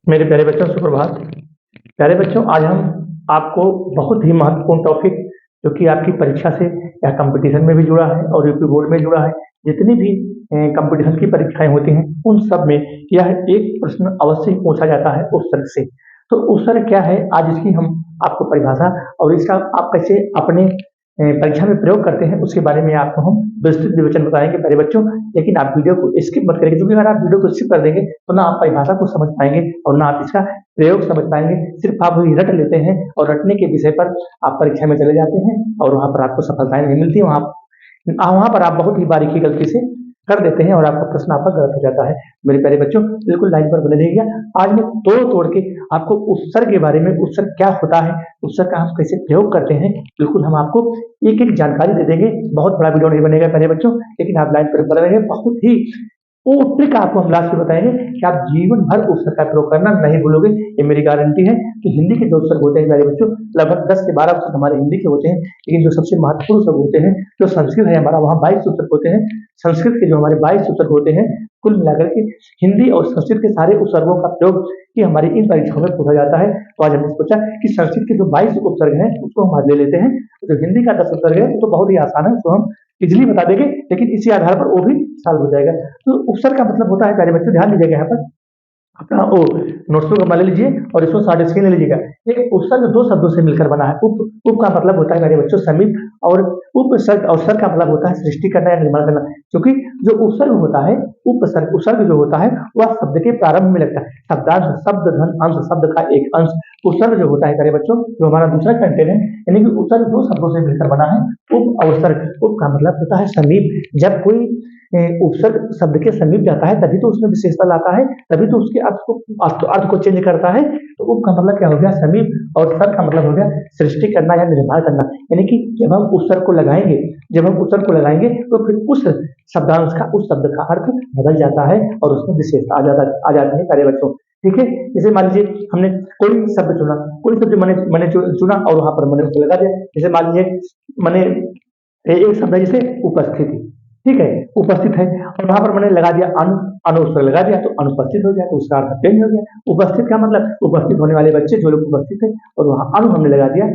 मेरे प्यारे बच्चों सुप्रभात। प्यारे बच्चों, आज हम आपको बहुत ही महत्वपूर्ण टॉपिक जो कि आपकी परीक्षा से या कंपटीशन में भी जुड़ा है और यूपी बोर्ड में जुड़ा है, जितनी भी कंपटीशन की परीक्षाएं होती हैं उन सब में यह एक प्रश्न अवश्य ही पूछा जाता है उपसर्ग से। तो उपसर्ग क्या है, आज इसकी हम आपको परिभाषा और इसका आप कैसे अपने परीक्षा में प्रयोग करते हैं उसके बारे में आपको हम विस्तृत विवेचन बताएंगे प्यारे बच्चों। लेकिन आप वीडियो को स्किप मत करेंगे, क्योंकि अगर आप वीडियो को स्किप कर देंगे तो ना आप परिभाषा को समझ पाएंगे और ना आप इसका प्रयोग समझ पाएंगे। सिर्फ आप वही रट लेते हैं और रटने के विषय पर आप परीक्षा में चले जाते हैं और वहां पर आपको सफलताएं नहीं मिलती। वहां पर आप बहुत ही बारीकी गलती से कर देते हैं और आपका प्रश्न आपका गलत हो जाता है। मेरे प्यारे बच्चों, बिल्कुल लाइन पर बने रहिएगा। आज मैं तोड़ तोड़ के आपको उपसर्ग के बारे में, उपसर्ग क्या होता है, उपसर्ग का हम कैसे प्रयोग करते हैं, बिल्कुल हम आपको एक एक जानकारी दे देंगे। बहुत बड़ा वीडियो नहीं बनेगा प्यारे बच्चों, लेकिन आप लाइन पर बने रहिए। बहुत ही वो ट्रिक आपको हम लास्ट में बताएंगे कि आप जीवन भर उपसर्ग का प्रयोग करना नहीं भूलोगे, ये मेरी गारंटी है। कि हिंदी के जो उपसर्ग होते हैं मेरे बच्चों, लगभग 10 से 12 उपसर्ग हमारे हिंदी के होते हैं, लेकिन जो सबसे महत्वपूर्ण उपसर्ग होते हैं, जो संस्कृत है हमारा, वहाँ 22 उपसर्ग होते हैं। संस्कृत के जो हमारे 22 उपसर्ग होते हैं, कुल मिलाकर के हिंदी और संस्कृत के सारे उपसर्गों का प्रयोग ही हमारी इन परीक्षाओं में पूछा जाता है। तो आज हमने सोचा कि संस्कृत के जो 22 उपसर्ग हैं उसको हम आज ले लेते हैं। जो हिंदी का 10 उपसर्ग है तो बहुत ही आसान है, उसको हम इजिली बता देंगे, लेकिन इसी आधार पर वो भी सॉल्व हो जाएगा। तो उपसर्ग का मतलब होता है, प्यारे बच्चों ध्यान दीजिएगा, यहाँ पर अपना वो नोट्स को ले लीजिए और इसको 6.5 ले लीजिएगा। एक उपसर्ग दो शब्दों से मिलकर बना है। उप का मतलब होता है मेरे बच्चों समीप, और उपसर्ग और सर्ग का मतलब होता है सृष्टि करना या निर्माण करना। क्योंकि जो उपसर्ग होता है, उपसर्ग जो होता है वह शब्द के प्रारंभ में लगता है। शब्दांश, शब्द, धन, अंश, शब्द का एक अंश उपसर्ग जो होता है मेरे बच्चों, जो हमारा दूसरा कंटेंट है, यानी कि उपसर्ग दो शब्दों से मिलकर बना है। उप और सर्ग। उप का मतलब होता है समीप। जब कोई उपसर्ग शब्द के समीप जाता है तभी तो उसमें विशेषता लाता है, तभी तो उसके अर्थ को चेंज करता है। तो उप का मतलब क्या हो गया, समीप, और सर्ग का मतलब हो गया सृष्टि करना या निर्माण करना। यानी कि जब हम उपसर्ग को लगाएंगे तो फिर उस शब्दांश का, उस शब्द का अर्थ बदल जाता है और उसमें विशेषता आ जाती है प्यारे बच्चों। ठीक है, जैसे मान लीजिए हमने कोई शब्द चुना, कोई शब्द मैंने चुना और वहां पर मैंने उसको लगा दिया। जैसे मान लीजिए मैंने एक शब्द है जैसे उपस्थिति, ठीक है, उपस्थित है, और वहां पर मैंने लगा दिया अनुस्वर लगा दिया तो अनुपस्थित हो गया, तो उसका अर्थ चेंज हो गया। उपस्थित का मतलब उपस्थित होने वाले बच्चे, जो लोग उपस्थित है, और वहां हमने लगा दिया,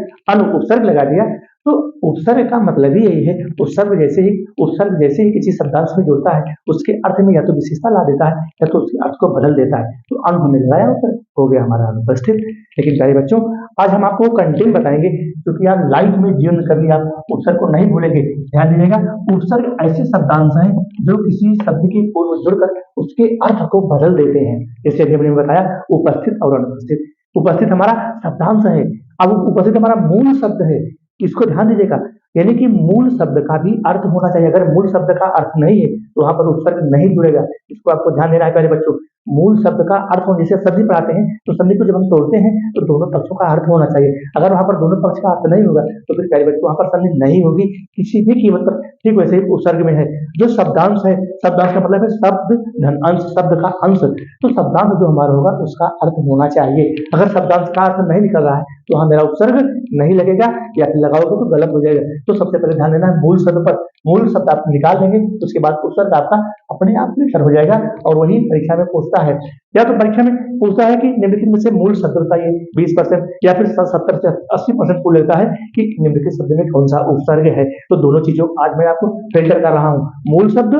उपसर्ग लगा दिया। तो उपसर्ग का मतलब ही यही है। उपसर्ग जैसे ही किसी शब्दांश में जुड़ता है, उसके अर्थ में या तो विशेषता ला देता है या तो उसके अर्थ को बदल देता है। तो हमने लगाया, उपसर्ग हो गया हमारा अनुपस्थित। लेकिन प्यारे बच्चों, आज हम आपको कंटेंट बताएंगे, क्योंकि आप लाइफ में जीवन में कभी आप उपसर्ग को नहीं भूलेंगे। ध्यान दीजिएगा, उपसर्ग ऐसे शब्दांश हैं जो किसी शब्द के पूर्व में जुड़कर उसके अर्थ को बदल देते हैं। जैसे अभी हमने बताया उपस्थित और अनुपस्थित। उपस्थित हमारा शब्दांश है, अब उपस्थित हमारा मूल शब्द है। इसको ध्यान दीजिएगा, यानी कि मूल शब्द का भी अर्थ होना चाहिए। अगर मूल शब्द का अर्थ नहीं है तो वहां पर उपसर्ग नहीं जुड़ेगा। इसको आपको ध्यान देना है प्यारे बच्चों। मूल शब्द का अर्थ हो, जैसे संधि पढ़ाते हैं तो संधि को जब हम तोड़ते हैं तो दोनों पक्षों का अर्थ होना चाहिए। अगर वहां पर दोनों पक्ष का अर्थ नहीं होगा तो फिर प्यारे बच्चों वहां पर संधि नहीं होगी किसी भी कीमत पर। ठीक वैसे ही उपसर्ग में है, जो शब्दांश है, शब्दांश का मतलब है शब्द धन अंश, शब्द का अंश। तो शब्दांश जो हमारा होगा उसका अर्थ होना चाहिए। अगर शब्दांश का अर्थ नहीं निकल रहा है तो वहां मेरा उपसर्ग नहीं लगेगा, या फिर लगाओगे तो गलत हो जाएगा। तो सबसे पहले ध्यान देना है मूल शब्द पर। मूल शब्द आप निकाल लेंगे तो उसके बाद उपसर्ग आपका अपने आप क्लियर हो जाएगा। और वही परीक्षा में पूछता है, या तो परीक्षा में पूछता है कि निम्नलिखित में से मूल शब्द बताइए 20%, या फिर 70 से 80% पूछ लेता है कि निम्नलिखित शब्द में कौन सा उपसर्ग है। तो दोनों चीजों आज मैं आपको फिल्टर कर रहा हूँ, मूल शब्द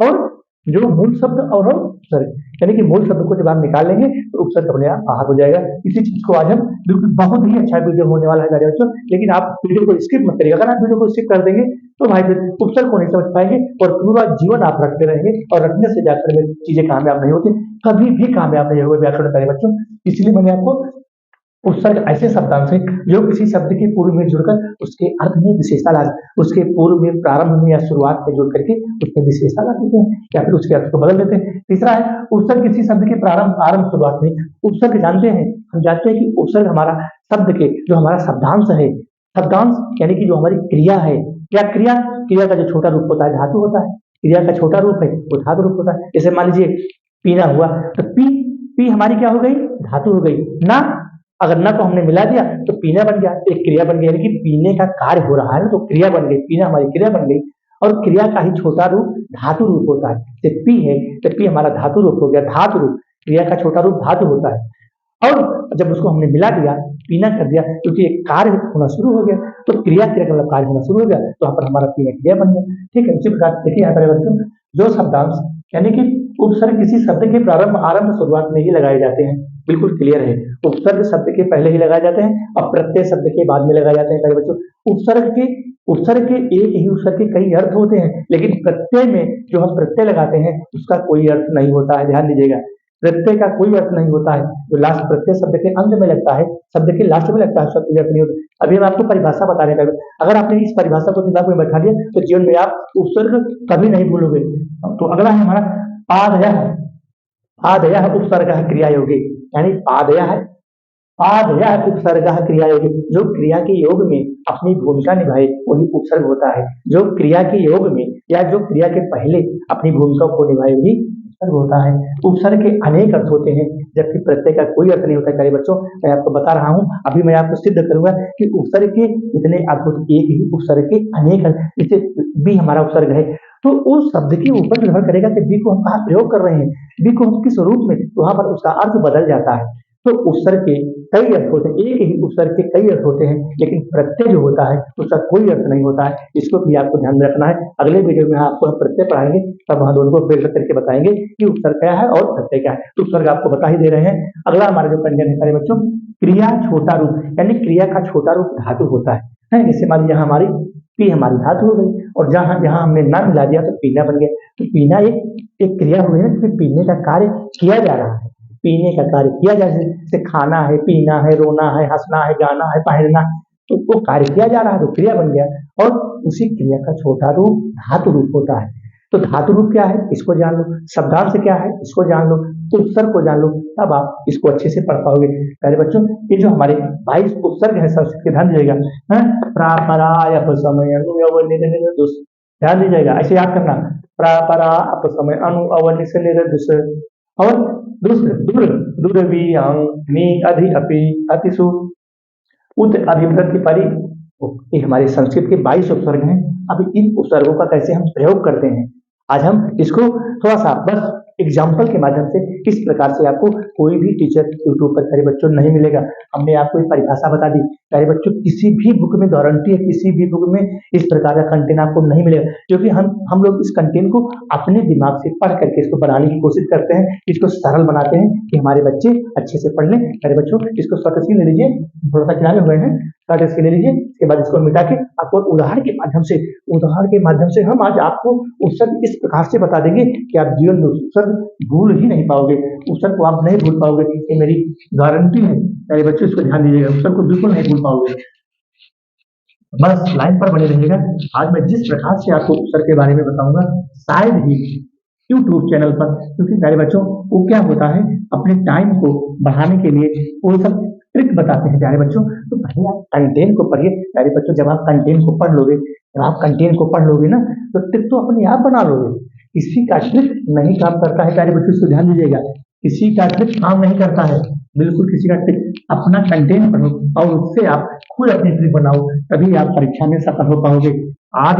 और जो मूल शब्द और उपसर्ग। यानी कि मूल शब्द को जब आप निकाल लेंगे तो उपसर्ग अपने आप बाहर हो जाएगा। इसी चीज को आज हम, बिल्कुल बहुत ही अच्छा वीडियो होने वाला है मेरे बच्चों, लेकिन आप वीडियो को स्किप मत करिएगा। अगर आप वीडियो को स्किप कर देंगे तो भाई फिर उपसर्ग को नहीं समझ पाएंगे और पूरा जीवन आप रखते रहेंगे, और रखने से व्याकरण में चीजें कामयाब नहीं होती, कभी भी कामयाब नहीं होगा व्याकरण मेरे बच्चों। इसलिए मैंने आपको उपसर्ग ऐसे शब्दांश है जो किसी शब्द के पूर्व में जुड़कर उसके अर्थ में विशेषता ला, उसके पूर्व में, प्रारंभ में या शुरुआत में जुड़ करके उसमें विशेषता ला देते हैं या फिर उसके अर्थ को बदल देते हैं। तीसरा है उपसर्ग किसी शब्द के प्रारंभ शुरुआत में। उपसर्ग जानते हैं, हम जानते हैं कि उपसर्ग हमारा शब्द के, जो हमारा शब्दांश है, शब्दांश यानी कि जो हमारी क्रिया है, क्रिया का जो छोटा रूप होता है धातु होता है। क्रिया का छोटा रूप है वो धातु रूप होता है। जैसे मान लीजिए पीना हुआ, तो पी हमारी क्या हो गई, धातु हो गई ना। अगर न को हमने मिला दिया तो पीना बन गया, एक क्रिया बन गई, यानी कि पीने का कार्य हो रहा है तो क्रिया बन गई, पीना हमारी क्रिया बन गई। और क्रिया का ही छोटा रूप धातु रूप होता है। जैसे पी है तो पी हमारा धातु रूप हो गया, धातु रूप। क्रिया का छोटा रूप धातु होता है। और जब उसको हमने मिला दिया, पीना कर दिया, क्योंकि एक कार्य होना शुरू हो गया, तो क्रिया क्रिया का मतलब कार्य होना शुरू हो गया, तो यहाँ पर हमारा पीना क्रिया बन गया। ठीक है, उसी प्रकार देखिए यहाँ पर बच्चों, जो शब्दांश यानी कि उपसर्ग किसी शब्द के प्रारंभ आरंभ शुरुआत में ही लगाए जाते हैं, बिल्कुल क्लियर है। उपसर्ग शब्द के पहले ही लगाए जाते हैं और प्रत्यय शब्द के बाद में लगाए जाते हैं प्यारे बच्चों। उपसर्ग के एक ही उपसर्ग के कई अर्थ होते हैं, लेकिन प्रत्यय में जो हम प्रत्यय लगाते हैं उसका कोई अर्थ नहीं होता है, ध्यान दीजिएगा। प्रत्यय का कोई अर्थ नहीं होता है, जो लास्ट प्रत्यय शब्द के अंत में लगता है, शब्द के लास्ट में लगता है, उसका कोई अर्थ नहीं होता। अभी हम आपको परिभाषा बता रहे हैं, अगर आपने इस परिभाषा को दिमाग में बैठा लिया तो जीवन में आप उपसर्ग कभी नहीं भूलोगे। तो अगला है हमारा पादयः। पादयः उपसर्गः क्रियायोगी, यानी पादयः उपसर्गः क्रियायोगी, जो क्रिया के योग में अपनी भूमिका निभाए वही उपसर्ग होता है। जो क्रिया के योग में या जो क्रिया के पहले अपनी भूमिका को निभाए वही उपसर्ग होता है। उपसर्ग के अनेक अर्थ होते हैं, जबकि प्रत्यय का कोई अर्थ नहीं होता है प्यारे बच्चों। मैं आपको बता रहा हूँ, अभी मैं आपको सिद्ध करूंगा कि उपसर्ग के जितने अर्थ होते हैं, एक ही उपसर्ग के अनेक अर्थ। जैसे बी हमारा उपसर्ग है, तो उस शब्द के ऊपर निर्भर करेगा कि बी को हम कहाँ प्रयोग कर रहे हैं, बी को हम किस रूप में, तो वहां पर उसका अर्थ बदल जाता है। तो उपसर्ग के कई अर्थ होते हैं, एक ही उपसर्ग के कई अर्थ होते हैं, लेकिन प्रत्यय जो होता है उसका कोई अर्थ नहीं होता है। इसको भी आपको ध्यान में रखना है। अगले वीडियो में आपको हम प्रत्यय पढ़ाएंगे, तब वहां दोनों को बेहतर करके बताएंगे कि उपसर्ग क्या है और प्रत्यय क्या है। तो उपसर्ग आपको बता ही दे रहे हैं। अगला हमारा जो कंटेंट है सारे बच्चों, क्रिया छोटा रूप, यानी क्रिया का छोटा रूप धातु होता है। जैसे मान लीजिए हमारी पी हमारी धातु हो गई, और जहां जहां हमने ना मिला दिया तो पीना बन गया। तो पीना एक क्रिया हुई है, जिसमें पीने का कार्य किया जा रहा है, पीने का कार्य किया जा रहा है। जैसे खाना है, पीना है, रोना है, हंसना है, गाना है, पहनना, तो वो कार्य किया जा रहा है, तो क्रिया बन गया। और उसी क्रिया का छोटा रूप धातु रूप होता है। तो धातु रूप क्या है इसको जान लो, शब्दांश क्या है इसको जान लो, उपसर्ग को जान लो, तब आप इसको अच्छे से पढ़ पाओगे। पहले बच्चों, ये जो हमारे 22 उपसर्ग है संस्कृत के, ध्यान दीजिएगा। प्रापराय अपसमय अनु अवनि निर्दुष, ध्यान दीजिएगा, ऐसे याद करना। प्रापरा अपसमय अनु अवनि से निर्दुष, और दूसरे दूर दूरवीयांग नी अधि अपि अतिसु उत अभिप्रति परि। ये हमारे संस्कृत के 22 उपसर्ग हैं। अब इन उपसर्गों का कैसे हम प्रयोग करते हैं, आज हम इसको थोड़ा सा बस एग्जाम्पल के माध्यम से, किस प्रकार से आपको कोई भी टीचर यूट्यूब पर प्यारे बच्चों नहीं मिलेगा। हमने आपको एक परिभाषा बता दी प्यारे बच्चों, किसी भी बुक में गारंटी है, किसी भी बुक में इस प्रकार का कंटेंट आपको नहीं मिलेगा, क्योंकि हम लोग इस कंटेंट को अपने दिमाग से पढ़ करके इसको बनाने की कोशिश करते हैं, इसको सरल बनाते हैं कि हमारे बच्चे अच्छे से पढ़ लें। प्यारे बच्चों, इसको शॉर्ट स्क्रीन ले लीजिए, थोड़ा सा किनारे हुए हैं, शॉर्ट स्क्रीन ले लीजिए। इसके बाद इसको मिटा के आपको उदाहरण के माध्यम से हम आज आपको उपसर्ग इस प्रकार से बता देंगे कि आप जीवन में उपसर्ग भूल ही नहीं पाओगे, उपसर्ग को आप नहीं भूल पाओगे, ये मेरी गारंटी है। मेरे बच्चों इसको ध्यान दीजिएगा, उपसर्ग को बिल्कुल नहीं भूल पाओगे, बस लाइन पर बने रहिएगा। आज मैं जिस प्रकार से आपको उपसर्ग के बारे में बताऊंगा, शायद ही यूट्यूब चैनल पर, क्योंकि मेरे बच्चों वो क्या होता है, अपने टाइम को बढ़ाने के लिए वो सब ट्रिक बताते हैं प्यारे बच्चों। तो पहले आप कंटेंट को पढ़िए प्यारे बच्चों। जब आप कंटेंट को पढ़ लोगे, ना, तो ट्रिक तो अपने आप बना लोगे। किसी का ट्रिक नहीं काम करता है प्यारे बच्चों, इसको ध्यान दीजिएगा, किसी का ट्रिक काम नहीं करता है, बिल्कुल किसी का ट्रिक। अपना कंटेंट पढ़ो और उससे आप खुद अपनी ट्रिक बनाओ, तभी आप परीक्षा में सफल हो पाओगे। आज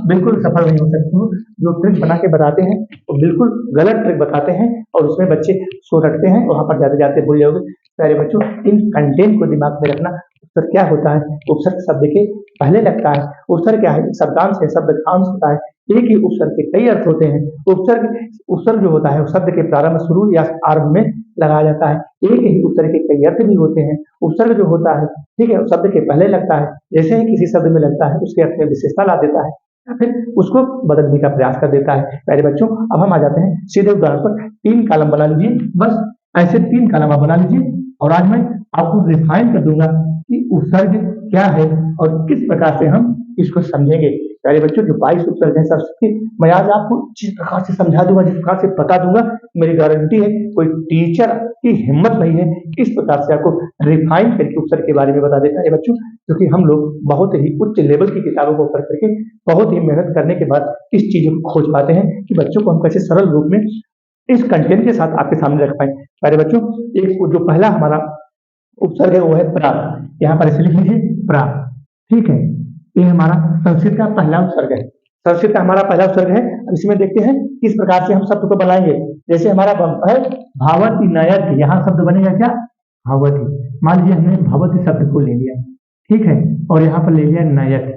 बिल्कुल सफल नहीं हो सकते हो। जो ट्रिक बना के बताते हैं वो बिल्कुल गलत ट्रिक बताते हैं, और उसमें बच्चे सो रखते हैं, वहां पर जाते जाते भूल जाओगे। प्यारे बच्चों, इन कंटेंट को दिमाग में रखना। उपसर्ग क्या होता है, उपसर्ग शब्द के पहले लगता है। उपसर्ग क्या है, शब्दांश है, शब्द का अंश होता है। एक ही उपसर्ग के कई अर्थ होते हैं। उपसर्ग जो होता है शब्द के प्रारंभ, शुरू या आरंभ में लगाया जाता है। एक ही उपसर्ग के कई अर्थ भी होते हैं। उपसर्ग जो होता है, ठीक है, शब्द के पहले लगता है, जैसे ही किसी शब्द में लगता है उसके अर्थ में विशेषता ला देता है, या फिर उसको बदलने का प्रयास कर देता है। प्यारे बच्चों, अब हम आ जाते हैं सीधे उदाहरण पर। 3 कॉलम बना लीजिए, बस ऐसे 3 कॉलम आप बना लीजिए, और आज मैं आपको रिफाइन कर दूंगा कि उपसर्ग क्या है और किस प्रकार से हम इसको समझेंगे। प्यारे बच्चों, जो 22 उपसर्ग हैं संस्कृत, मैं आज आपको जिस प्रकार से समझा दूंगा, जिस प्रकार से बता दूंगा, मेरी गारंटी है कोई टीचर की हिम्मत नहीं है इस प्रकार से आपको रिफाइन करके उपसर्ग के बारे में बता देता है बच्चों। क्योंकि हम लोग बहुत ही उच्च लेवल की किताबों को पढ़ करके बहुत ही मेहनत करने के बाद इस चीजों को खोज पाते हैं कि बच्चों को हम कैसे सरल रूप में इस कंटेंट के साथ आपके सामने रख पाए। प्यारे बच्चों, एक जो पहला हमारा उपसर्ग है वो है प्रा। यहाँ पर ऐसे लिख लीजिए प्रा, ठीक है, ये हमारा संस्कृत का पहला उपसर्ग है। संस्कृत का हमारा पहला उपसर्ग है। अब इसमें देखते हैं किस प्रकार से हम शब्द को बनाएंगे। जैसे हमारा है भावति नयति, यहाँ शब्द बनेगा क्या, भवति। मान लीजिए हमने भवति शब्द को ले लिया, ठीक है, और यहाँ पर ले लिया नयति,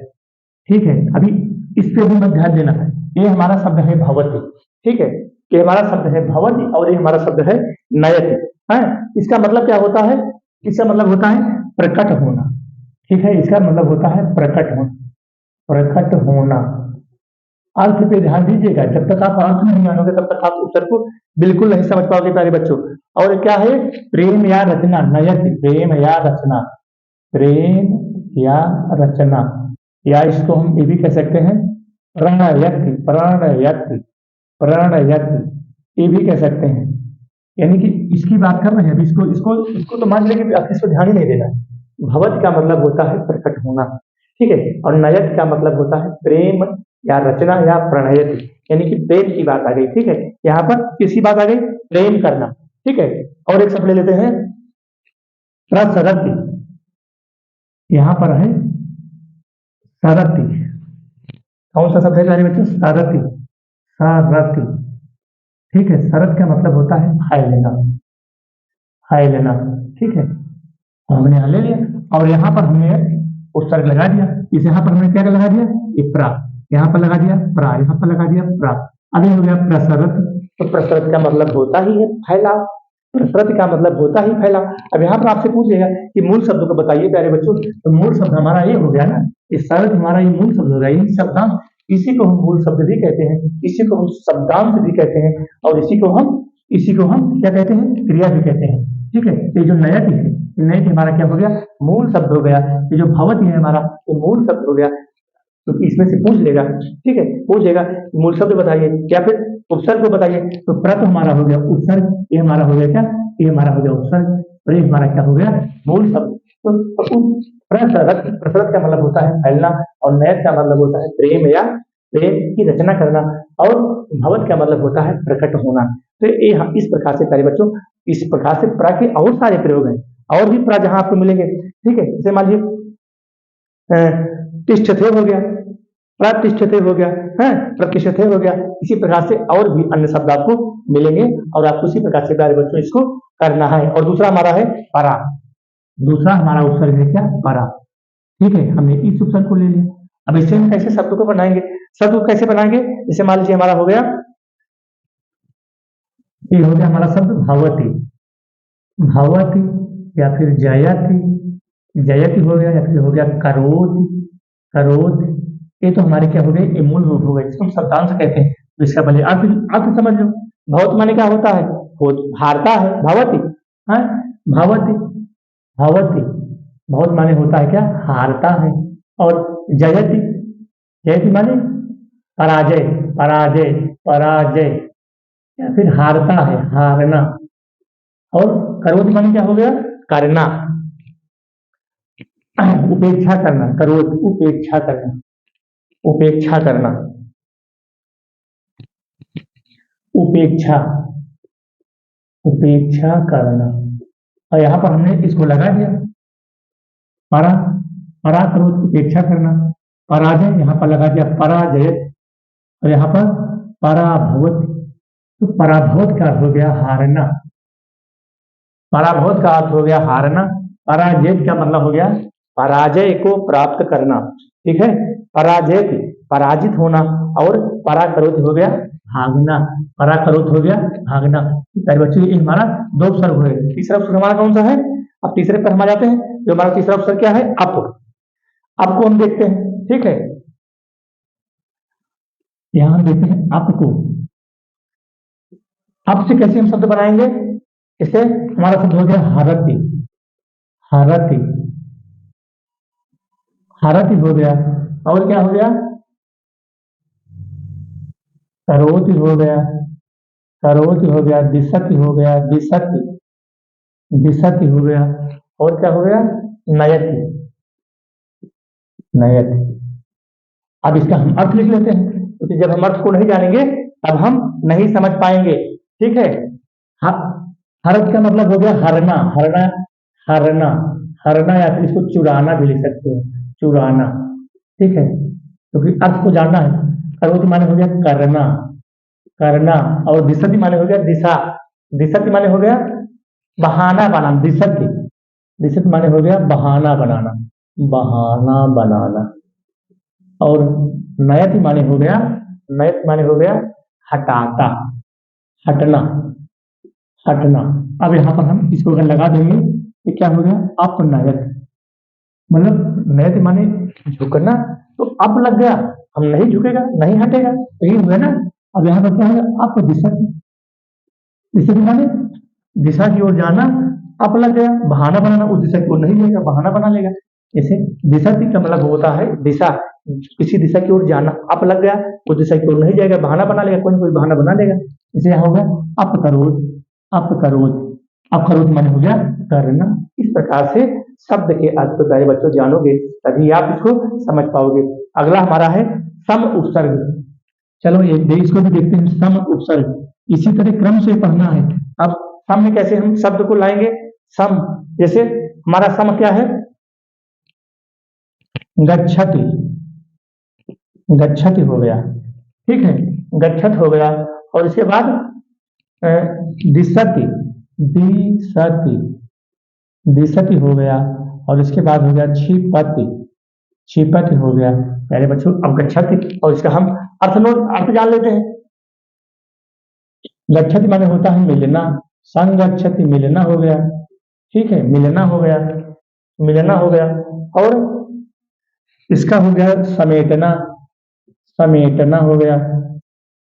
ठीक है। अभी इस पे भी मत ध्यान देना है, ये हमारा शब्द है भवति, ठीक है, ये हमारा शब्द है भवति और ये हमारा शब्द है नयति, है। इसका मतलब क्या होता है? इसका मतलब होता है प्रकट होना, ठीक है, इसका मतलब होता है प्रकट होना, प्रकट होना। अर्थ पे ध्यान दीजिएगा, जब तक आप अर्थ नहीं मानोगे तब तक आप उत्तर को बिल्कुल नहीं समझ पाओगे प्यारे बच्चों। और क्या है? प्रेम या रचना, नयति, प्रेम या रचना, प्रेम या रचना, या इसको हम ये भी कह सकते हैं प्रणयति, प्रणयति, प्रणयति, ये भी कह सकते हैं। यानी कि इसकी बात कर रहे हैं, अभी इसको इसको इसको तो मान लेंगे, आप इसको ध्यान ही नहीं देना। भवत का मतलब होता है प्रकट होना, ठीक है, और नयत का मतलब होता है प्रेम या रचना या प्रणयति, यानी कि प्रेम की बात आ गई, ठीक है। यहाँ पर किसी बात आ गई? प्रेम करना, ठीक है। और एक शब्द ले लेते हैं प्रसरति, यहाँ पर है सरति। कौन सा शब्द है प्यारे बच्चों? सरति, सरति, ठीक है। सरत का मतलब होता है खाए लेना, खाए लेना, ठीक है। हमने यहाँ ले लिया और यहाँ पर हमने उपसर्ग लगा दिया, इस यहाँ पर हमने क्या लगा दिया? ये प्रा, यहाँ पर लगा दिया प्रा, यहाँ पर लगा दिया प्रा, अभी हो गया प्रसरत। तो प्रसरत का मतलब होता ही है फैलाव, प्रसरत का मतलब होता ही फैलाव। अब यहाँ पर आपसे पूछेगा कि मूल शब्द को बताइए प्यारे बच्चों, तो मूल शब्द हमारा ये हो गया ना, ये सरत हमारा ये मूल शब्द हो गया, यही शब्दांश, इसी को हम मूल शब्द भी कहते हैं, इसी को हम शब्दांश भी कहते हैं, और इसी को हम क्या कहते हैं? क्रिया भी कहते हैं, ठीक है। ये जो नयति है, नयति हमारा क्या हो गया? मूल शब्द हो गया। ये जो भवति है हमारा, ये मूल शब्द हो गया। तो इसमें से पूछ लेगा, ठीक है, पूछेगा मूल शब्द बताइए या फिर उपसर्ग को बताइए, तो प्रत हमारा हो गया उपसर्ग, ये हमारा हो गया क्या? ये हमारा हो गया उपसर्ग, और ये हमारा क्या हो गया? मूल शब्द। तो प्रसरत, प्रसरत का मतलब होता है फैलना, और नयत का मतलब होता है प्रेम या प्रेम की रचना करना, और भवत का मतलब होता है प्रकट होना। तो ये इस प्रकार से प्यारे बच्चों, इस प्रकार से प्रा के और सारे प्रयोग हैं, और भी प्रा जहां आपको मिलेंगे, ठीक है। जैसे मान लीजिए तिष्ठते हो गया, प्रतिष्ठते हो गया, है, प्रतिष्ठते हो गया, इसी प्रकार से और भी अन्य शब्द आपको मिलेंगे, और आपको इसी प्रकार से प्यारे बच्चों इसको करना है। और दूसरा हमारा है परा, दूसरा हमारा उपसर्ग है क्या? परा, ठीक है। हमने इस उपसर्ग को ले लिया। अब इससे हम कैसे शब्द को बनाएंगे? शब्द को कैसे बनाएंगे? जैसे मान लीजिए हमारा हो गया, ये हो गया हमारा शब्द भवति, भवति, या फिर जयति, जयति हो गया, या फिर हो गया करोति, करोति। ये तो हमारे क्या हो गए? ये मूल रूप हो गए, इसको हम शब्दांश कहते हैं। तो इसका पहले अर्थ समझ लो। भवत माने क्या होता है? हारता है, भवति, है, भवति, भवति, भवत माने होता है क्या? हारता है। और जयति, जयति माने पराजय, पराजय, पराजय, या फिर हारता है, हारना। और करोति माने क्या हो गया? करना, उपेक्षा करना, करोति, उपेक्षा करना, उपेक्षा करना, उपेक्षा, उपेक्षा करना। और यहां पर हमने इसको लगा दिया परा, परा करोति, उपेक्षा करना, पराजय यहां पर लगा दिया पराजय, और यहां पर पराभवत। तो पराभवत का अर्थ हो गया हारना, पराभवत का अर्थ हो गया हारना, पराजय का मतलब हो गया पराजय को प्राप्त करना, ठीक है। पराजय, पराजित होना, और पराकरोत हो गया भागना, पराकरोत हो गया भागना। बच्चों ये हमारा दो उपसर्ग हुए। तीसरा उपसर्ग हमारा कौन सा है? अब तीसरे पर हम आ जाते हैं। जो हमारा तीसरा उपसर्ग क्या है? अप, अप को हम देखते हैं, ठीक है। यहां हम देखते हैं अप को। अप से कैसे हम शब्द बनाएंगे? इससे हमारा शब्द हो गया हरति, हरति, हरति हो गया। और क्या हो गया? करोति हो गया, करोति हो गया, दिशति हो गया, दिशति, दिशति हो गया। और क्या हो गया? नयति, नयति। अब इसका हम अर्थ लिख लेते हैं, क्योंकि जब हम अर्थ को नहीं जानेंगे तब हम नहीं समझ पाएंगे, ठीक है। हरत का मतलब हो गया हरना, हरना, हरना, हरना, या फिर इसको चुराना भी लिख सकते हो, चुराना, ठीक है, क्योंकि अर्थ को जानना है। करोति माने हो गया करना, करना, और दिशति माने हो गया दिशा, दिशति माने हो गया बहाना बनाना, दिशति, दिशति माने हो गया बहाना बनाना, बहाना बनाना। और नयति माने हो गया, नयति माने हो गया हटाता, हटना, हटना। अब यहाँ पर हम इसको अगर लगा देंगे तो क्या हो गया, अपनयत, मतलब नयति माने झुकना, तो अप लग गया, हम नहीं झुकेगा, नहीं हटेगा, तो ये हुआ ना। अब यहाँ पर क्या है, अप दिशति, दिशति माने दिशा की ओर जाना, अप लग गया, बहाना बनाना, उस दिशा की ओर नहीं जाएगा, बहाना बना लेगा। जैसे दिशति का मतलब होता है दिशा, किसी दिशा की ओर जाना, अप लग गया, उस दिशा की ओर नहीं जाएगा, बहाना बना लेगा, कोई ना कोई बहाना बना लेगा। इसे यहाँ होगा अप करोध, अप करोध, अप करोध माने हो गया करना। इस प्रकार से शब्द के अर्थ को प्यारे बच्चों जानोगे तभी आप इसको समझ पाओगे। अगला हमारा है सम उपसर्ग। चलो इसको भी देखते हैं, सम उपसर्ग इसी तरह क्रम से पढ़ना है। अब सम में कैसे हम शब्द को लाएंगे, सम जैसे हमारा सम क्या है, गच्छति, गच्छति हो गया, ठीक है, गच्छत हो गया। और इसके बाद दिशति, दिशति, दिशति हो गया। और इसके बाद हो गया क्षिपति, क्षिपति हो गया। प्यारे बच्चों अब गच्छति और इसका हम अर्थ जान लेते हैं। गच्छति माने होता है मिलना, संगच्छति मिलना हो गया, ठीक है, मिलना हो गया, मिलना हो गया। और इसका हो गया समेटना, समेटना हो गया।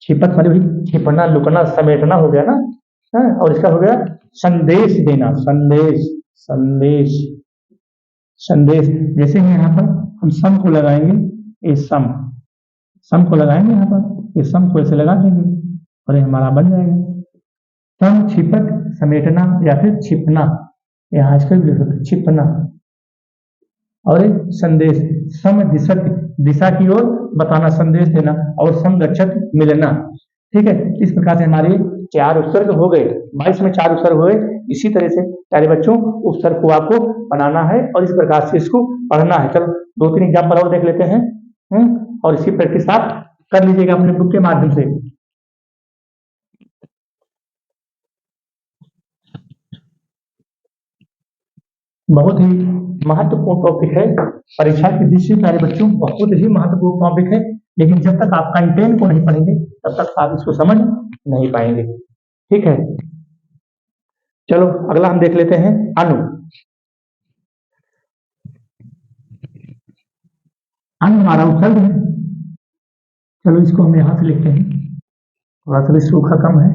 छिपत माने भी छिपना, लुकना, समेटना हो गया ना। हाँ, और इसका हो गया संदेश देना, संदेश, संदेश, संदेश। जैसे ही यहाँ पर हम सम को लगाएंगे, ये सम, सम को लगाएंगे यहाँ पर, ये सम को ऐसे लगा देंगे और ये हमारा बन जाएगा सम, छिपत, समेटना या फिर छिपना, यहाँ इसका भी लिख सकते हैं छिपना। और एक संदेश, सम दिशत, दिशा की ओर बताना, संदेश देना। और सम गच्छत मिलना, ठीक है। इस प्रकार से हमारे 4 उपसर्ग हो गए, 22 में 4 उपसर्ग हुए। इसी तरह से प्यारे बच्चों उपसर्ग को आपको बनाना है और इस प्रकार से इसको पढ़ना है। चलो 2-3 एग्जाम्पल और देख लेते हैं, और इसकी प्रैक्टिस आप कर लीजिएगा अपने बुक के माध्यम से। बहुत ही महत्वपूर्ण टॉपिक है परीक्षा की दृष्टि से प्यारे बच्चों, बहुत ही महत्वपूर्ण टॉपिक है। लेकिन जब तक आप कंटेंट को नहीं पढ़ेंगे तब तक आप इसको समझ नहीं पाएंगे, ठीक है। चलो अगला हम देख लेते हैं अनु। अनु हमारा उपसर्ग है। चलो इसको हम यहां से लिखते हैं, थोड़ा सा भी सूखा कम है।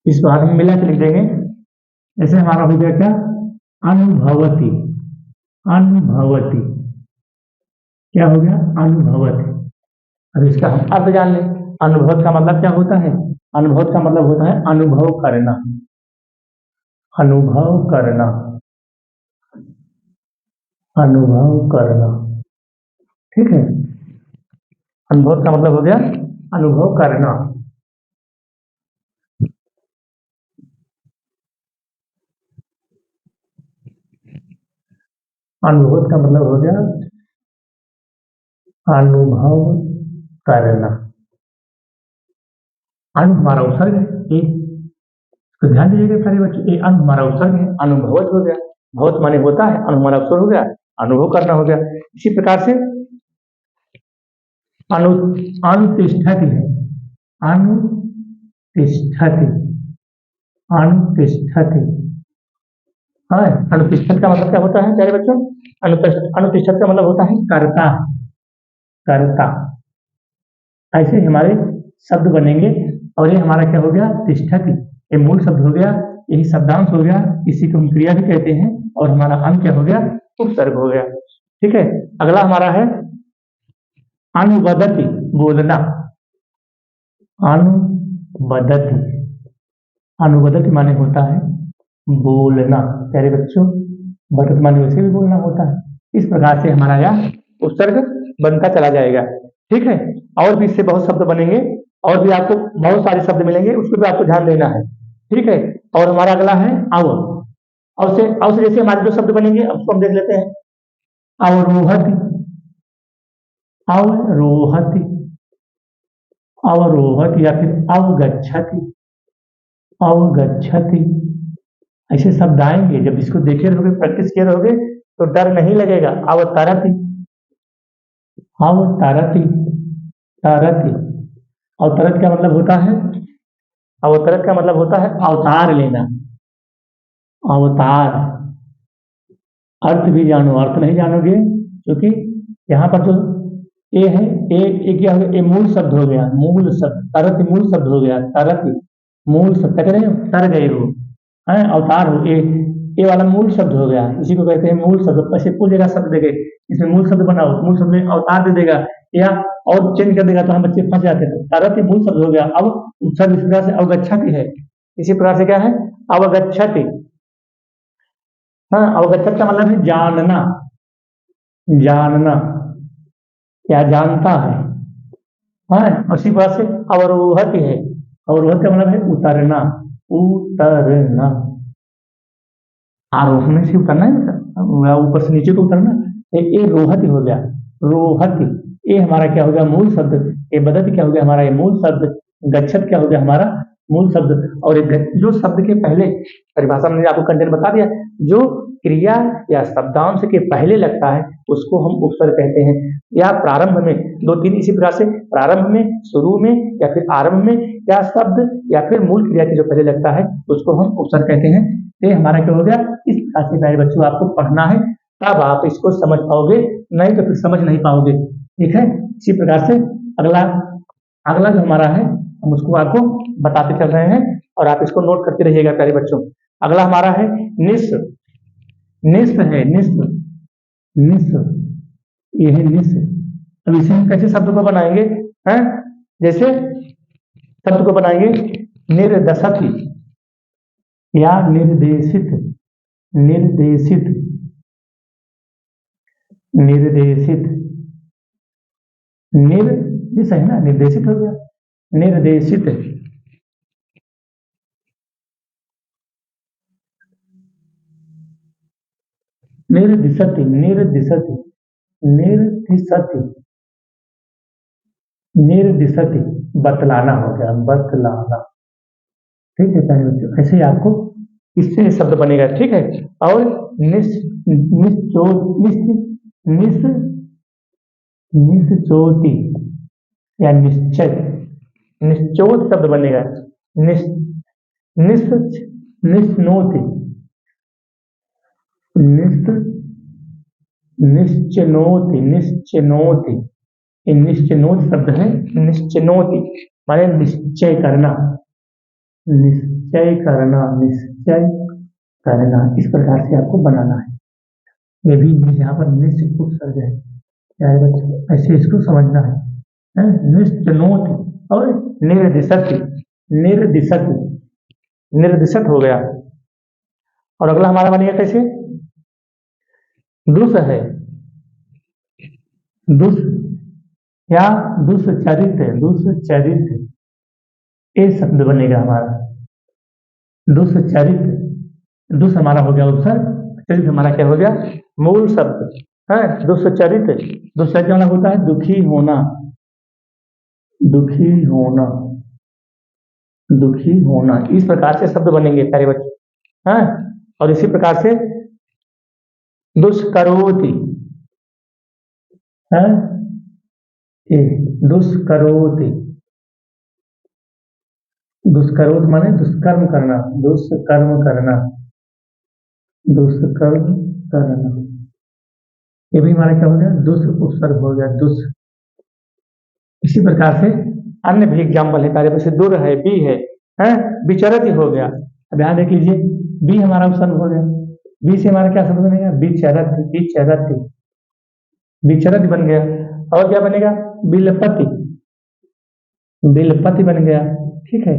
इस बार हम मिला के लिख देंगे। जैसे हमारा हो गया क्या, अनुभवती, अनुभवती, क्या हो गया, अनुभवती। अब इसका हम अर्थ जान लें। अनुभव का मतलब क्या होता है, अनुभव का मतलब होता है अनुभव करना, अनुभव करना, अनुभव करना, ठीक है। अनुभव का मतलब हो गया अनुभव करना। अनुभव का मतलब हो गया अनुभव करना। अनु हमारा उपसर्ग है, तो ध्यान दीजिएगा सारे बच्चे, ये अनु हमारा उपसर्ग है, अनुभवत हो गया, भवत माने होता है, अनु हमारा उपसर्ग हो गया, अनुभव करना हो गया। इसी प्रकार से अनु, अनुतिष्ठति है, अनुतिष्ठति, अनुतिष्ठति, हाँ। अनुतिष्ठत का मतलब क्या होता है प्यारे बच्चों, अनुतिष्ठत का मतलब होता है कर्ता, कर्ता। ऐसे हमारे शब्द बनेंगे। और ये हमारा क्या हो गया, तिष्ठति, ये मूल शब्द हो गया, यही शब्दांश हो गया, इसी को हम क्रिया भी कहते हैं। और हमारा अंत क्या हो गया, उपसर्ग हो गया, ठीक है। अगला हमारा है अनुवदति, बोलना, अनुवदति, अनुवदति माने होता है बोलना प्यारे बच्चों, वदत माने वैसे भी बोलना होता है। इस प्रकार से हमारा यह उपसर्ग बनता चला जाएगा, ठीक है। और भी इससे बहुत शब्द बनेंगे, और भी आपको बहुत सारे शब्द मिलेंगे, उसको भी आपको ध्यान देना है, ठीक है। और हमारा अगला है अव, अव से जैसे हमारे जो शब्द बनेंगे उसको हम देख लेते हैं। अवरोहति, अवरोहति, अवरोहति या फिर अवगच्छति, अवगच्छति, ऐसे शब्द आएंगे। जब इसको देखे रहोगे, प्रैक्टिस किए रहोगे तो डर नहीं लगेगा। अवतरति, अवतरति, तरति। अवतरत का मतलब होता है, अवतरत का मतलब होता है अवतार लेना, अवतार। अर्थ भी जानो, अर्थ नहीं जानोगे क्योंकि यहाँ पर जो ए है, ए क्या हो गया, ए मूल शब्द हो गया, मूल शब्द। तरत मूल शब्द हो गया, तरत मूल शब्द, कह रहे हो तर गए हो, है अवतार हो, ए वाला मूल शब्द हो गया, इसी को कहते हैं मूल शब्द। ऐसे पूरी जगह शब्द देखे, इसमें मूल शब्द बनाओ, मूल शब्द में अवतार दे देगा या और चेंज कर देगा तो हम बच्चे फंस जाते हैं। तरत मूल शब्द हो गया। अब उपसर्ग इस प्रकार से अवगच्छति है, इसी प्रकार से क्या है, अवगच्छति। हाँ, अवगच्छत का मतलब है जानना, जानना, क्या जानता है। हाँ, उसी प्रकार से अवरोहति है, अवरोहति का मतलब है उतरना, उतरना। आरोहण से उतरना है, ऊपर से नीचे को उतरना। ये रोहति हो गया, रोहति। ये हमारा क्या हो गया, मूल शब्द। ये बदत क्या हो गया, हमारा ये मूल शब्द। गच्छत क्या हो गया, हमारा मूल शब्द। और जो शब्द के पहले, परिभाषा में आपको कंटेंट बता दिया, जो क्रिया या शब्दांश के पहले लगता है उसको हम उपसर्ग कहते हैं। या प्रारंभ में, दो तीन इसी प्रकार से, प्रारंभ में, शुरू में या फिर आरंभ में, या शब्द या फिर मूल क्रिया के जो पहले लगता है उसको हम उपसर्ग कहते हैं। ये हमारा क्या हो गया, इस प्रकार से प्यारे बच्चों आपको पढ़ना है, तब आप इसको समझ पाओगे, नहीं तो फिर समझ नहीं पाओगे। ठीक है, इसी प्रकार से अगला जो हमारा है हम उसको आपको बताते चल रहे हैं और आप इसको नोट करते रहिएगा प्यारे बच्चों। अगला हमारा है निस्स। निस्स है, निस्स, निस्स, ये है निस्स। अब इसे हम कैसे शब्द को बनाएंगे, हैं? जैसे शब्द को बनाएंगे निर्दशति या निर्देशित, निर्देशित, निर्देशित, निर्दिश है ना, निर्देशित हो गया, निर्देशित। निर्दिशति, निर्दिशति, निर्दिशति, निर्दिशति, बतलाना हो गया, बतलाना। ठीक है प्यारे बच्चों, ऐसे ही आपको इससे शब्द बनेगा। ठीक है, और निश्चोति या निश्चय, निश्चोत शब्द बनेगा। निश्नोति, निश्चिनोति, निश्चिनोति, ये निश्चिनोत शब्द है। निश्चिनोति माने निश्चय करना, निश्चय करना, निश्चय करना। इस प्रकार से आपको बनाना है। ये भी यहाँ पर निश्चित उपसर्ग है प्यारे बच्चों, ऐसे इसको समझना है। निश्चिनोति और निर्दिशति, निर्दिशति, निर्दिशत हो गया। और अगला हमारा बनेगा कैसे, दुस है, दुस या दुष्चरित, दुष्चरित, ये शब्द बनेगा हमारा। दुष्चरित, दुष् हमारा हो गया उपसर्ग, चरित हमारा क्या हो गया, मूल शब्द है। दुष्चरित, दुष्चरित क्या होता है, दुखी होना, दुखी होना, दुखी होना। इस प्रकार से शब्द बनेंगे प्यारे बच्चे, हैं? और इसी प्रकार से दुष्करोति, है दुष्करोति, दुष्करोत माने दुष्कर्म करना, दुष्कर्म करना, दुष्कर्म करना। ये भी हमारा क्या हो गया, दुष् उपसर्ग हो गया, दुष्। इसी प्रकार से अन्य भी एग्जाम्पल है प्यारे बच्चे, दुर है, बी है, विचरति हो गया। अब यहाँ देख लीजिए, बी हमारा उपसर्ग हो गया, बी से हमारा क्या शब्द बनेगा, विचरति, विचरति, विचरति बन गया। और क्या बनेगा, बिलपति, बिलपति बन गया। ठीक है,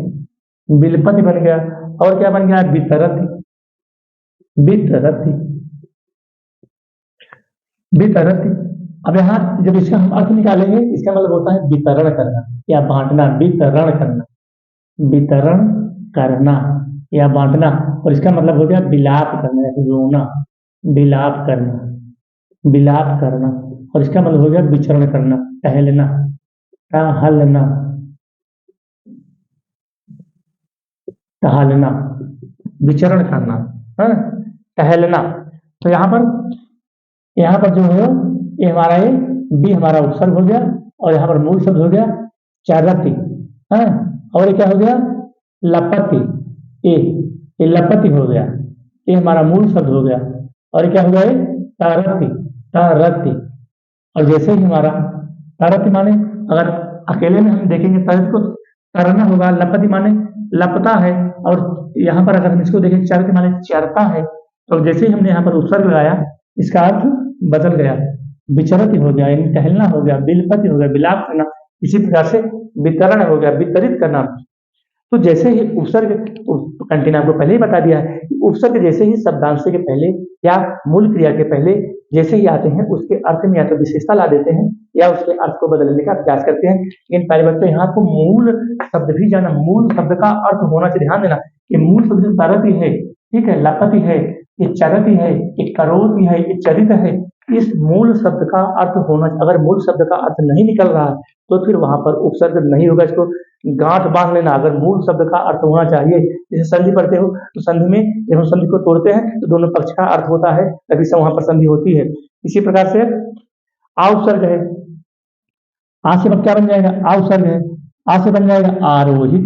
बिलपति बन गया। और क्या बन गया, वितरति, वितरति, वितरति। अब यहाँ जब इसका हम अर्थ निकालेंगे, इसका मतलब होता है वितरण करना या बांटना, वितरण करना, वितरण करना या बांटना। और इसका मतलब हो गया विलाप करना या रोना, विलाप करना, विलाप करना। और इसका मतलब हो गया विचरण करना, टहलना, टहलना, टहलना, विचरण करना, है टहलना। तो यहाँ पर जो है ये हमारा ये बी हमारा उपसर्ग हो गया और यहाँ पर मूल शब्द हो गया चरती, है और ये क्या हो गया लपति, ये लपति हो गया, ये हमारा मूल शब्द हो गया और ये क्या हो गया ये तरती, तरती। और जैसे ही हमारा तरती माने अगर अकेले में हम देखेंगे तरत को तरना होगा, लपति माने लपता है और यहाँ पर अगर हम इसको देखें चरती माने चरता है। तो जैसे ही हमने यहाँ पर उपसर्ग लगाया इसका अर्थ बदल गया, विचरती हो गया यानी टहलना हो गया, बिलपति हो गया विलाप करना, इसी प्रकार से वितरण हो गया वितरित करना। तो जैसे ही उपसर्ग कंटिन्यू आपको पहले ही बता दिया है कि उपसर्ग जैसे ही शब्दांश के पहले या मूल क्रिया के पहले जैसे ही आते हैं उसके अर्थ में या तो विशेषता ला देते हैं या उसके अर्थ को बदलने का प्रयास करते हैं। लेकिन पहले बच्चों यहाँ को मूल शब्द भी जाना, मूल शब्द का अर्थ होना चाहिए, ध्यान देना कि मूल शब्द तरती है, ठीक है, लपति है, ये चरती है, ये करोती है, ये चरित है। इस मूल शब्द का अर्थ होना, अगर मूल शब्द का अर्थ नहीं निकल रहा है तो फिर वहां पर उपसर्ग नहीं होगा। इसको गांठ बांध लेना, अगर मूल शब्द का अर्थ होना चाहिए। जैसे संधि पढ़ते हो तो संधि में जब हम संधि को तोड़ते हैं तो दोनों पक्ष का अर्थ होता है, तभी से वहां पर संधि होती है। इसी प्रकार से आ उपसर्ग है, आ से क्या बन जाएगा, आ उपसर्ग है, आ से बन जाएगा आरोहित,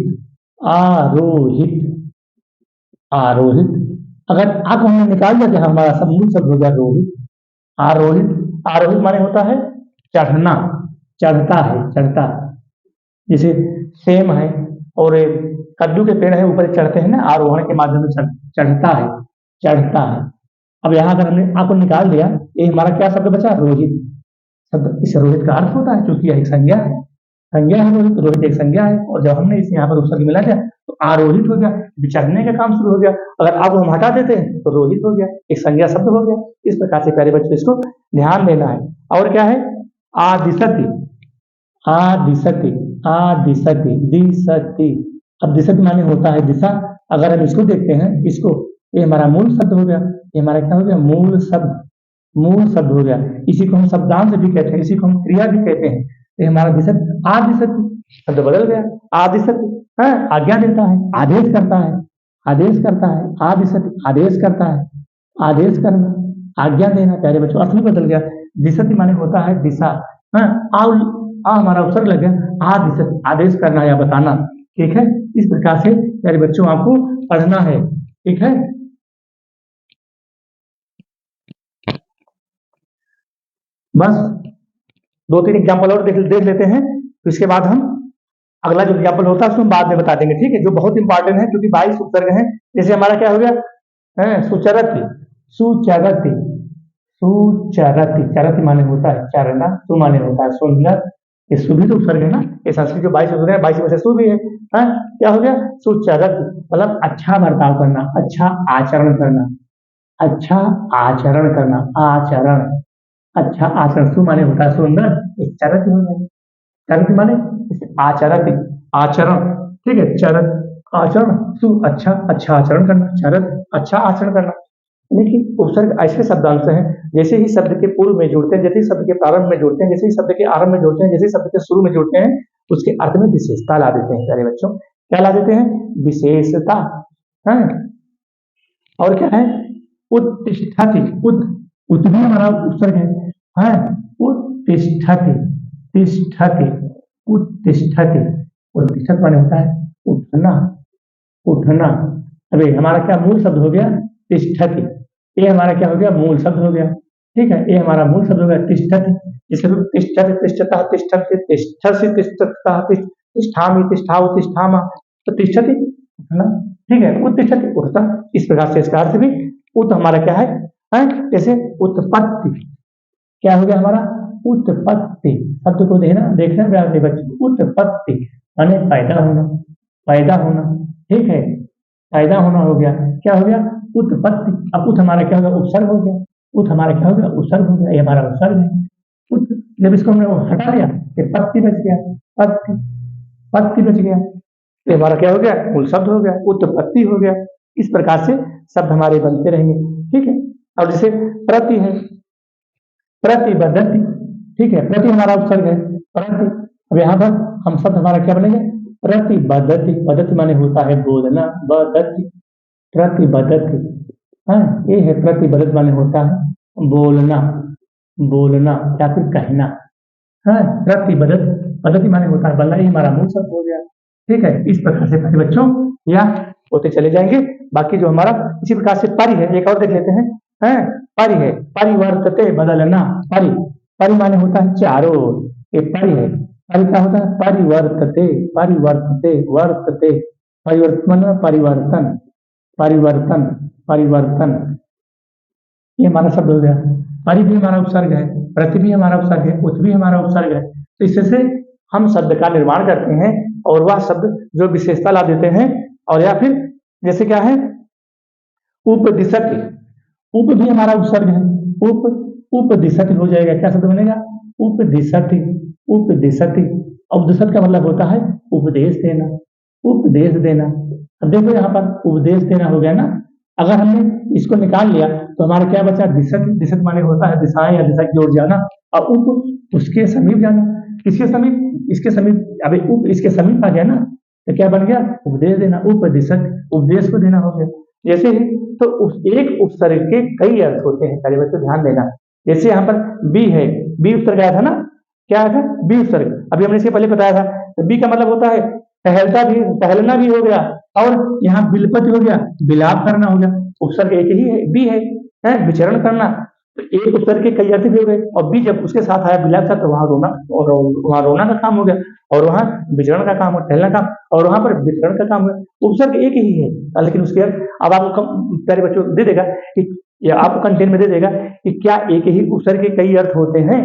आरोहित, आरोहित। अगर आ को हमने निकाल दिया तो हमारा सब मूल शब्द हो गया रोहित, आरोहित। आरोहित माने होता है चढ़ना, चढ़ता है, चढ़ता। जैसे सेम है और कद्दू के पेड़ है ऊपर चढ़ते हैं ना, आरोहण के माध्यम से चढ़ता है, चढ़ता है। अब यहाँ अगर हमने आ को निकाल दिया, ये हमारा क्या शब्द बचा, रोहित शब्द। इस रोहित का अर्थ होता है क्योंकि यह एक संज्ञा है, संज्ञा है रोहित, रोहित एक संज्ञा है। और जब हमने इसे यहाँ पर उपसर्ग मिला दिया तो आरोहित हो गया, चढ़ने का काम शुरू हो गया। अगर आप हम हटा देते हैं तो रोहित हो गया, एक संज्ञा शब्द हो गया। इस प्रकार से प्यारे बच्चों इसको ध्यान देना है। और क्या है, आदिशति, आदिशति, आदिशति, दिशति। अब दिशति माने होता है दिशा। अगर हम इसको देखते हैं, इसको, ये हमारा मूल शब्द हो गया, ये हमारा क्या हो गया, मूल शब्द, मूल शब्द हो गया। इसी को हम शब्दांश भी कहते हैं, इसी को हम क्रिया भी कहते हैं। ये हमारा दिशति, आदिशति शब्द बदल गया, आदिशति है, आज्ञा देता है, आदेश करता है, आदेश करता है, आदिशति आदेश करता है, आदेश करना, आज्ञा देना। प्यारे बच्चों अर्थ भी बदल गया, दिशति माने होता है दिशा, आ हमारा उपसर्ग लग गया, आदिशति आदेश करना या बताना, ठीक है। इस प्रकार से प्यारे बच्चों आपको पढ़ना है, ठीक है। बस 2-3 एग्जाम्पल और देख लेते हैं, तो इसके बाद हम अगला जो एग्जाम्पल होता है उसको हम बाद में बता देंगे, ठीक है, जो बहुत इंपॉर्टेंट है क्योंकि 22 उपसर्ग हैं। जैसे हमारा क्या हो गया, सुचरति, सुचरति, सुचरति, चरति माने होता है चरना, सु माने होता है सुंदर। ये सु भी तो उपसर्ग है ना, ये संस्कृत जो 22 उपसर्ग है 22 में से सु भी है। क्या हो गया, सुचरति मतलब अच्छा बर्ताव करना, अच्छा आचरण करना, अच्छा आचरण करना, आचरण, अच्छा आचरण। सु माने होता है सुंदर, चरति हो गया, चरति माने आचरति, आचरण, ठीक है, चरत आचरण, सु अच्छा, अच्छा आचरण करना, चरत अच्छा आचरण करना। लेकिन उपसर्ग ऐसे शब्दांश हैं जैसे ही शब्द के पूर्व में जोड़ते हैं, जैसे ही शब्द के प्रारंभ में जोड़ते हैं, जैसे ही शब्द के आरंभ में जोड़ते हैं, जैसे ही शब्द के शुरू में जोड़ते हैं, उसके अर्थ में विशेषता ला देते हैं। प्यारे बच्चों क्या ला देते हैं, विशेषता है। और क्या है, उत्तिष्ठति, उत भी हमारा उपसर्ग है, उत्तिष्ठति, तिष्ठति, उत्तिष्ठति। उत्तिष्ठति माने होता है उठना, उठना। अबे हमारा क्या मूल शब्द हो गया, तिष्ठति। ये हमारा क्या हो गया, मूल शब्द हो गया, ठीक है, ये हमारा मूल शब्द हो गया तिष्ठति। इसके तिष्ठति, तिष्ठतः, तिष्ठति, तिष्ठसि, तिष्ठतः, तिष्ठामि, तिष्ठाउ, तिष्ठामा। तो तिष्ठति उठना, ठीक है, उत्तिष्ठति उठता। इस प्रकार से इसका अर्थ भी उत हमारा क्या है, जैसे उत्पत्ति, क्या हो गया हमारा, उत्पत्ति। शब्द को देखना प्यारे बच्चे, उत्पत्ति माने पैदा होना, पैदा होना, ठीक है, पैदा होना हो गया। क्या हो गया, उत्पत्ति। अब उत हमारा क्या हो गया, उपसर्ग हो गया, उत हमारा क्या हो गया, उपसर्ग हो गया, ये हमारा उपसर्ग है। उत जब इसको हमने हटा दिया तो पत्ती बच गया, पत्ती, पत्ती बच गया, ये हमारा क्या हो गया, मूल शब्द हो गया, उत्पत्ति हो गया। इस प्रकार से शब्द हमारे बनते रहेंगे, ठीक है। और जैसे प्रति है, प्रतिबद्धति, ठीक है, प्रति हमारा उपसर्ग है, प्रति। अब यहाँ पर हम शब्द हमारा क्या बनेंगे, प्रतिबद्धति, बद्धति माने होता है बोलना, बद्धति, प्रतिबद्धति, हाँ ये है प्रतिबद्धति माने होता है बोलना, बोलना या फिर कहना, हाँ प्रतिबद्धति, बद्धति माने होता है बोलना, ये हमारा मूल शब्द हो गया। ठीक है, इस प्रकार से प्यारे बच्चों या होते चले जाएंगे। बाकी जो हमारा इसी प्रकार से परि है, एक और देख लेते हैं। हैं परि है, परिवर्तते बदलना, परि, परि माने होता है चारों ओर, ये परि है। परि क्या होता है? परिवर्तते, परिवर्तते, वर्तते, परिवर्तन, परिवर्तन, परिवर्तन, परिवर्तन, ये हमारा शब्द हो गया। परि भी हमारा उपसर्ग है, प्रति भी हमारा उपसर्ग है, उत भी हमारा उपसर्ग है। तो इससे हम शब्द का निर्माण करते हैं और वह शब्द जो विशेषता ला देते हैं। और या फिर जैसे क्या है, उपदिशति, उप भी हमारा उपसर्ग है, उपदिशति हो जाएगा। क्या शब्द बनेगा? उपदिशति, उपदिशति। उपदिशत का मतलब होता है उपदेश देना, उपदेश देना। अब देखो यहाँ पर उपदेश देना हो गया ना। अगर हमने इसको निकाल लिया तो हमारा क्या बचा? दिशत, दिशत माने होता है दिशाएं या दिशा की ओर जाना। और उप उसके समीप जाना, किसके समीप? इसके समीप। अभी उप इसके समीप आ गया ना, तो क्या बन गया? उपदेश देना, उपदिशत, उपदेश को देना हो गया। जैसे ही तो एक उपसर्ग के कई अर्थ होते हैं, पहले बच्चों ध्यान देना। जैसे यहाँ पर बी है, बी उपसर्ग आया था ना, क्या आया था? बी उपसर्ग। अभी हमने इसके पहले बताया था, तो बी का मतलब होता है टहलता भी, टहलना भी हो गया, और यहाँ बिलपति हो गया, बिलाप करना हो गया। उपसर्ग एक ही है, बी है विचरण करना। तो एक उपसर्ग के कई अर्थ भी हो गए, और बी जब उसके साथ आया बिलाप का, तो वहां रोना, और वहां रोना का काम हो गया, और वहां विचरण का काम हो, टहलना काम, और वहां पर विचरण का काम हो। उपसर्ग एक ही है, लेकिन उसके अर्थ अब आपको प्यारे बच्चों दे देगा कि, या आपको कंटेंट में दे देगा कि क्या एक ही उपसर्ग के कई अर्थ होते हैं।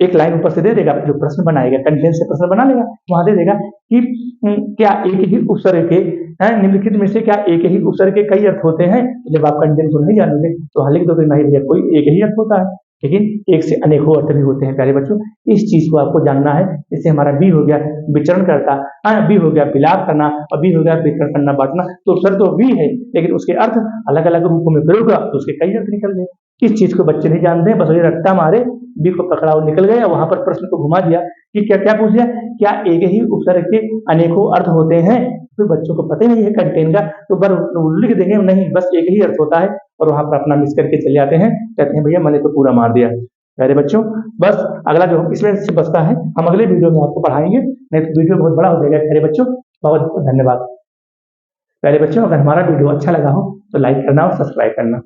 एक लाइन ऊपर से दे देगा, जो प्रश्न बनाएगा कंटेंट से प्रश्न बना लेगा, वहां दे देगा कि क्या एक ही उपसर्ग के निम्नलिखित में से क्या एक ही उपसर्ग के कई अर्थ होते हैं। जब आप कंटेंट को नहीं जानोगे तो हाँ लिख दोगे नहीं भैया कोई एक ही अर्थ होता है, लेकिन एक से अनेकों अर्थ भी होते हैं। प्यारे बच्चों इस चीज को आपको जानना है। इससे हमारा बी हो गया विचरण करता, बी हो गया विलाप करना, और बी हो गया विचरण करना, बांटना। तो उपसर्ग तो बी है, लेकिन उसके अर्थ अलग अलग रूपों में प्रयोग हुआ तो उसके कई अर्थ निकल गए। इस चीज को बच्चे नहीं जानते हैं, बस ये रट्टा मारे, बी को पकड़ा और निकल गया, वहां पर प्रश्न को घुमा दिया कि क्या क्या पूछ दिया, क्या एक ही उपसर्ग के अनेकों अर्थ होते हैं। तो बच्चों को पता ही नहीं है कंटेंट का, तो बर लिख देंगे नहीं बस एक ही अर्थ होता है, और वहां पर अपना मिस करके चले जाते हैं, कहते हैं भैया मैंने तो पूरा मार दिया। प्यारे बच्चों बस अगला जो इसमें से बचता है हम अगले वीडियो में आपको पढ़ाएंगे, नहीं तो वीडियो बहुत बड़ा हो जाएगा। प्यारे बच्चों बहुत बहुत धन्यवाद। प्यारे बच्चों अगर हमारा वीडियो अच्छा लगा हो तो लाइक करना और सब्सक्राइब करना।